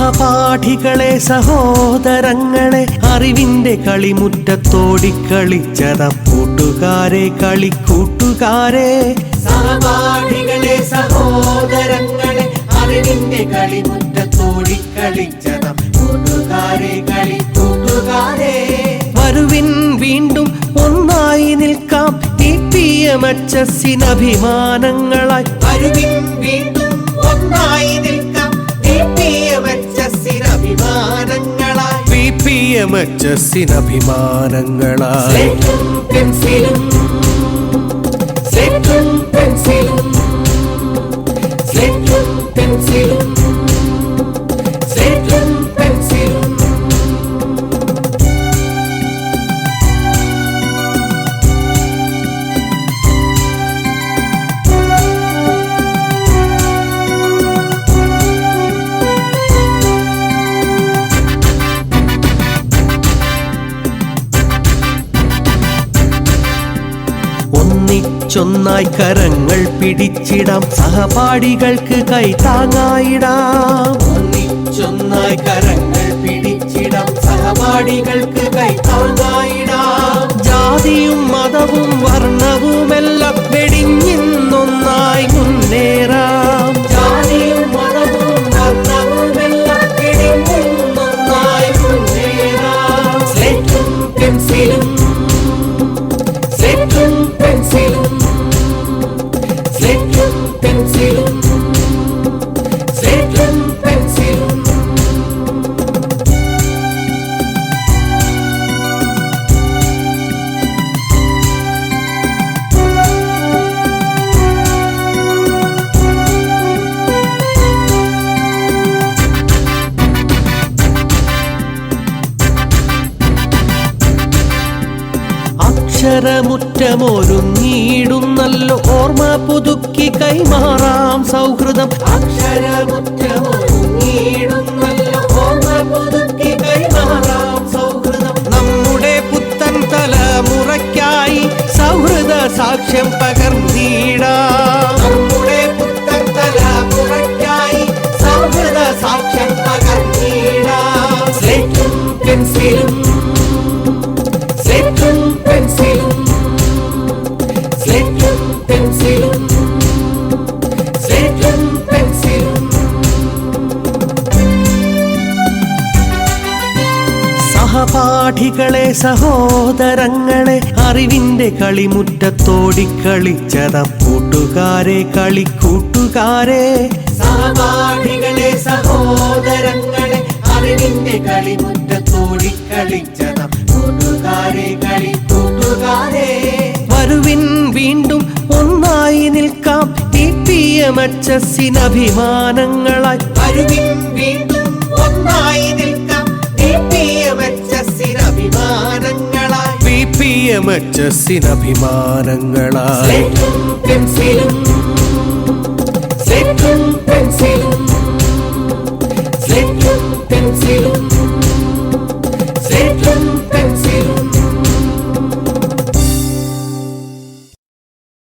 സഹപാഠികളെ സഹോദരങ്ങളെ അറിവിന്റെ കളിമുറ്റത്തോടിക്കളിച്ചതാം കൂട്ടുകാരെ കളിക്കൂട്ടുകാരെ. സഹപാഠികളെ സഹോദരങ്ങളെ അറിവിന്റെ കളിമുറ്റത്തോടിക്കളിച്ചതാം കൂട്ടുകാരെ കളിക്കൂട്ടുകാരെ. വരുവിൻ വീണ്ടും ഒന്നായി നിൽക്കാം TPMHS-ന് വരുവിൻ വീണ്ടും ഒന്നായി നിൽക്കാം TPMHS-ന് PPMHS-ന് സ്ലേറ്റും പെൻസിലും സ്ലേറ്റും പെൻസിലും സ്ലേറ്റും പെൻസിലും സ്ലേറ്റും പെൻസിലും. ഒന്നിച്ചൊന്നായി കരങ്ങൾ പിടിച്ചിടാം സഹപാഠികൾക്ക് കൈത്താങ്ങായിടാം. ഒന്നിച്ചൊന്നായി കരങ്ങൾ പിടിച്ചിടാം സഹപാഠികൾക്ക് കൈത്താങ്ങായിടാം. ജാതിയും മതവും വർണ്ണവുമെല്ലാം വെടിഞ്ഞിന്നൊന്നായി മുന്നേറാം. ജാതിയും മതവും വർണ്ണവുമെല്ലാം വെടിഞ്ഞിന്നൊന്നായി മുന്നേറാം. സ്ലേറ്റും പെൻസിലും സ്ലേറ്റും പെൻസിലും സ്ലേറ്റും പെൻസിലും സ്ലേറ്റും പെൻസിലും. അക്ഷരമുറ്റമൊരുങ്ങിയിടുന്നല്ലോ ഓർമ്മ പുതുക്കി കൈമാറാം സൗഹൃദം. അക്ഷരമുറ്റമൊരുങ്ങിയിടുന്നല്ലോ ഓർമ്മ പുതുക്കി കൈമാറാം സൗഹൃദം. നമ്മുടെ പുത്തൻ തലമുറയ്ക്കായി സൗഹൃദ സാക്ഷ്യം പകർന്നിടാം. നമ്മുടെ പുത്തൻ തലമുറയ്ക്കായി സൗഹൃദ സാക്ഷ്യം പകർന്നിടാം. സ്ലേറ്റും പെൻസിലും സ്ലേറ്റും പെൻസിലും സ്ലേറ്റും പെൻസിലും സ്ലേറ്റും പെൻസിലും. സഹപാഠികളെ സഹോദരങ്ങളെ അറിവിന്റെ കളിമുറ്റത്തോടിക്കളിച്ചതാം കൂട്ടുകാരെ കളിക്കൂട്ടുകാരെ. സഹപാഠികളെ സഹോദരങ്ങളെ അറിവിന്റെ കളിമുറ്റത്തോടിക്കളിച്ചതാം കൂട്ടുകാരെ കളിക്കൂട്ടുകാരെ. വരുവിൻ വീണ്ടും ഒന്നായി നിൽക്കാം TPMHS-ന് വരുവിൻ വീണ്ടും ഒന്നായി നിൽക്കാം TPMHS-ന് PPMHS-ന് സ്ലേറ്റും പെൻസിലും